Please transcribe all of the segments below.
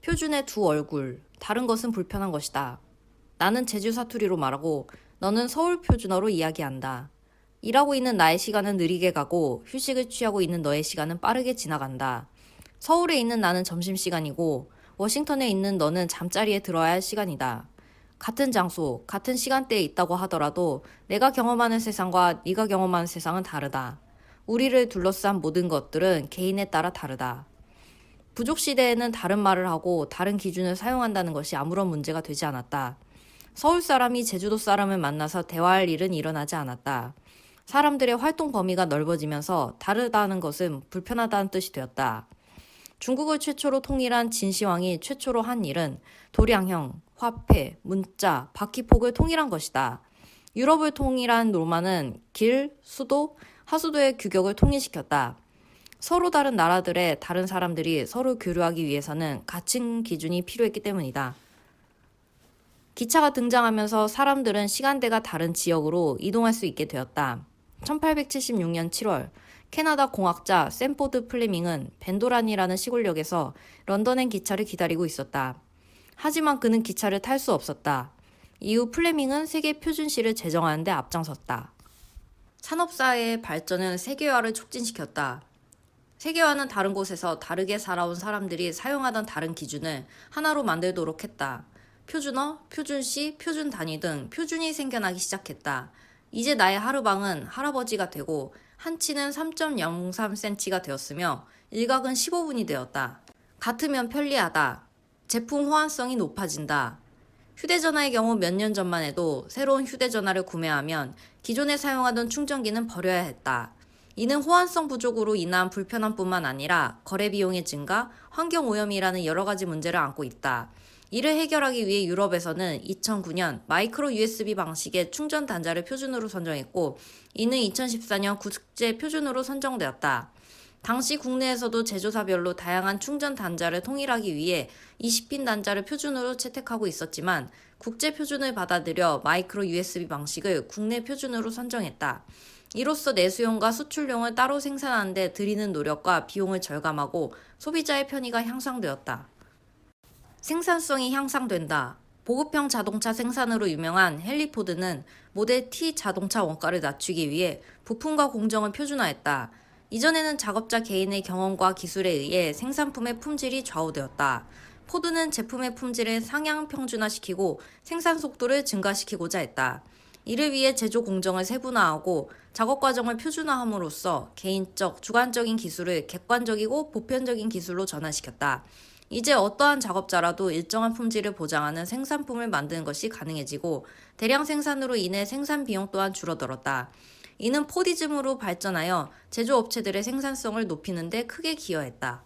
표준의 두 얼굴, 다른 것은 불편한 것이다. 나는 제주 사투리로 말하고 너는 서울 표준어로 이야기한다. 일하고 있는 나의 시간은 느리게 가고 휴식을 취하고 있는 너의 시간은 빠르게 지나간다. 서울에 있는 나는 점심시간이고 워싱턴에 있는 너는 잠자리에 들어야 할 시간이다. 같은 장소, 같은 시간대에 있다고 하더라도 내가 경험하는 세상과 네가 경험하는 세상은 다르다. 우리를 둘러싼 모든 것들은 개인에 따라 다르다. 부족 시대에는 다른 말을 하고 다른 기준을 사용한다는 것이 아무런 문제가 되지 않았다. 서울 사람이 제주도 사람을 만나서 대화할 일은 일어나지 않았다. 사람들의 활동 범위가 넓어지면서 다르다는 것은 불편하다는 뜻이 되었다. 중국을 최초로 통일한 진시황이 최초로 한 일은 도량형, 화폐, 문자, 바퀴폭을 통일한 것이다. 유럽을 통일한 로마는 길, 수도, 하수도의 규격을 통일시켰다. 서로 다른 나라들의 다른 사람들이 서로 교류하기 위해서는 같은 기준이 필요했기 때문이다. 기차가 등장하면서 사람들은 시간대가 다른 지역으로 이동할 수 있게 되었다. 1876년 7월, 캐나다 공학자 샘포드 플레밍은 벤도란이라는 시골역에서 런던행 기차를 기다리고 있었다. 하지만 그는 기차를 탈 수 없었다. 이후 플레밍은 세계 표준시를 제정하는 데 앞장섰다. 산업사회의 발전은 세계화를 촉진시켰다. 세계화는 다른 곳에서 다르게 살아온 사람들이 사용하던 다른 기준을 하나로 만들도록 했다. 표준어, 표준시, 표준 단위 등 표준이 생겨나기 시작했다. 이제 나의 하루방은 할아버지가 되고 한치는 3.03cm가 되었으며 일각은 15분이 되었다. 같으면 편리하다. 제품 호환성이 높아진다. 휴대전화의 경우 몇 년 전만 해도 새로운 휴대전화를 구매하면 기존에 사용하던 충전기는 버려야 했다. 이는 호환성 부족으로 인한 불편함뿐만 아니라 거래 비용의 증가, 환경오염이라는 여러 가지 문제를 안고 있다. 이를 해결하기 위해 유럽에서는 2009년 마이크로 USB 방식의 충전 단자를 표준으로 선정했고 이는 2014년 국제 표준으로 선정되었다. 당시 국내에서도 제조사별로 다양한 충전 단자를 통일하기 위해 20핀 단자를 표준으로 채택하고 있었지만 국제 표준을 받아들여 마이크로 USB 방식을 국내 표준으로 선정했다. 이로써 내수용과 수출용을 따로 생산하는 데 들이는 노력과 비용을 절감하고 소비자의 편의가 향상되었다. 생산성이 향상된다. 보급형 자동차 생산으로 유명한 헨리 포드는 모델 T 자동차 원가를 낮추기 위해 부품과 공정을 표준화했다. 이전에는 작업자 개인의 경험과 기술에 의해 생산품의 품질이 좌우되었다. 포드는 제품의 품질을 상향 평준화시키고 생산 속도를 증가시키고자 했다. 이를 위해 제조 공정을 세분화하고 작업 과정을 표준화함으로써 개인적, 주관적인 기술을 객관적이고 보편적인 기술로 전환시켰다. 이제 어떠한 작업자라도 일정한 품질을 보장하는 생산품을 만드는 것이 가능해지고 대량 생산으로 인해 생산 비용 또한 줄어들었다. 이는 포디즘으로 발전하여 제조업체들의 생산성을 높이는 데 크게 기여했다.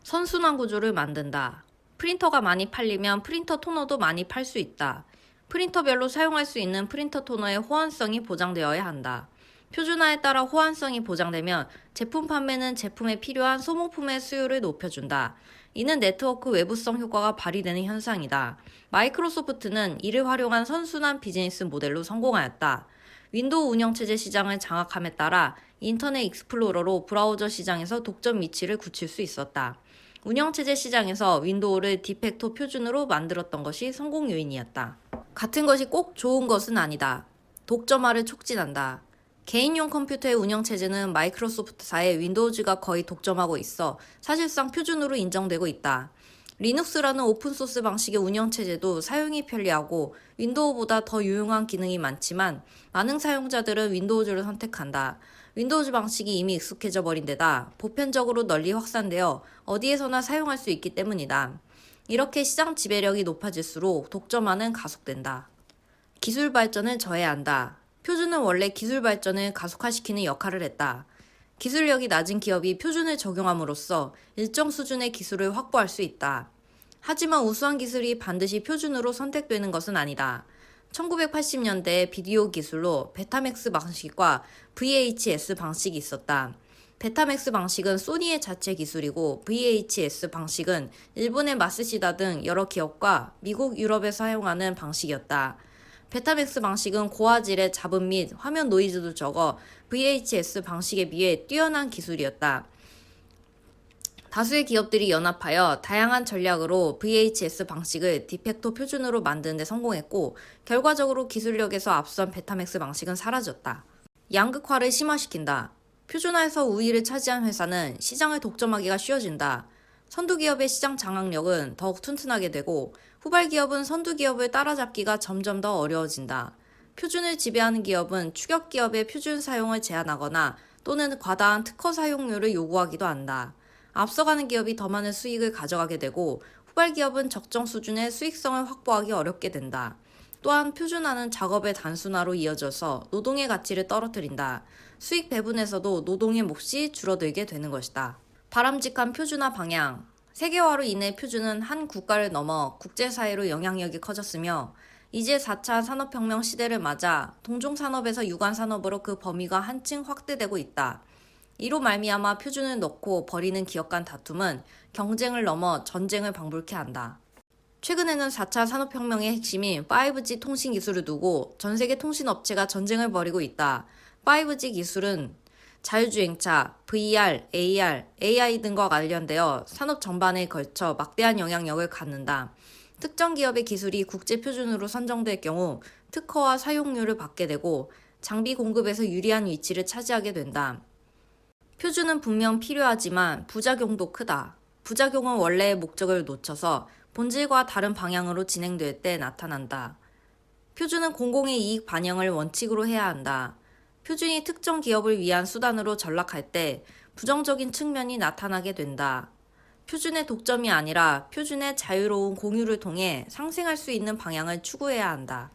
선순환 구조를 만든다. 프린터가 많이 팔리면 프린터 토너도 많이 팔 수 있다. 프린터별로 사용할 수 있는 프린터 토너의 호환성이 보장되어야 한다. 표준화에 따라 호환성이 보장되면 제품 판매는 제품에 필요한 소모품의 수요를 높여준다. 이는 네트워크 외부성 효과가 발휘되는 현상이다. 마이크로소프트는 이를 활용한 선순환 비즈니스 모델로 성공하였다. 윈도우 운영체제 시장을 장악함에 따라 인터넷 익스플로러로 브라우저 시장에서 독점 위치를 굳힐 수 있었다. 운영체제 시장에서 윈도우를 디팩토 표준으로 만들었던 것이 성공 요인이었다. 같은 것이 꼭 좋은 것은 아니다. 독점화를 촉진한다. 개인용 컴퓨터의 운영체제는 마이크로소프트사의 윈도우즈가 거의 독점하고 있어 사실상 표준으로 인정되고 있다. 리눅스라는 오픈소스 방식의 운영체제도 사용이 편리하고 윈도우보다 더 유용한 기능이 많지만 많은 사용자들은 윈도우즈를 선택한다. 윈도우즈 방식이 이미 익숙해져 버린 데다 보편적으로 널리 확산되어 어디에서나 사용할 수 있기 때문이다. 이렇게 시장 지배력이 높아질수록 독점화는 가속된다. 기술 발전을 저해한다. 표준은 원래 기술 발전을 가속화시키는 역할을 했다. 기술력이 낮은 기업이 표준을 적용함으로써 일정 수준의 기술을 확보할 수 있다. 하지만 우수한 기술이 반드시 표준으로 선택되는 것은 아니다. 1980년대에 비디오 기술로 베타맥스 방식과 VHS 방식이 있었다. 베타맥스 방식은 소니의 자체 기술이고 VHS 방식은 일본의 마스시다 등 여러 기업과 미국, 유럽에서 사용하는 방식이었다. 베타맥스 방식은 고화질의 잡음 및 화면 노이즈도 적어 VHS 방식에 비해 뛰어난 기술이었다. 다수의 기업들이 연합하여 다양한 전략으로 VHS 방식을 디팩토 표준으로 만드는 데 성공했고, 결과적으로 기술력에서 앞선 베타맥스 방식은 사라졌다. 양극화를 심화시킨다. 표준화에서 우위를 차지한 회사는 시장을 독점하기가 쉬워진다. 선두기업의 시장 장악력은 더욱 튼튼하게 되고, 후발기업은 선두기업을 따라잡기가 점점 더 어려워진다. 표준을 지배하는 기업은 추격기업의 표준 사용을 제한하거나 또는 과다한 특허 사용료를 요구하기도 한다. 앞서가는 기업이 더 많은 수익을 가져가게 되고, 후발기업은 적정 수준의 수익성을 확보하기 어렵게 된다. 또한 표준화는 작업의 단순화로 이어져서 노동의 가치를 떨어뜨린다. 수익 배분에서도 노동의 몫이 줄어들게 되는 것이다. 바람직한 표준화 방향. 세계화로 인해 표준은 한 국가를 넘어 국제사회로 영향력이 커졌으며, 이제 4차 산업혁명 시대를 맞아 동종산업에서 유관산업으로 그 범위가 한층 확대되고 있다. 이로 말미암아 표준을 넣고 벌이는 기업 간 다툼은 경쟁을 넘어 전쟁을 방불케 한다. 최근에는 4차 산업혁명의 핵심인 5G 통신 기술을 두고 전 세계 통신업체가 전쟁을 벌이고 있다. 5G 기술은 자율주행차, VR, AR, AI 등과 관련되어 산업 전반에 걸쳐 막대한 영향력을 갖는다. 특정 기업의 기술이 국제 표준으로 선정될 경우 특허와 사용료를 받게 되고 장비 공급에서 유리한 위치를 차지하게 된다. 표준은 분명 필요하지만 부작용도 크다. 부작용은 원래의 목적을 놓쳐서 본질과 다른 방향으로 진행될 때 나타난다. 표준은 공공의 이익 반영을 원칙으로 해야 한다. 표준이 특정 기업을 위한 수단으로 전락할 때 부정적인 측면이 나타나게 된다. 표준의 독점이 아니라 표준의 자유로운 공유를 통해 상생할 수 있는 방향을 추구해야 한다.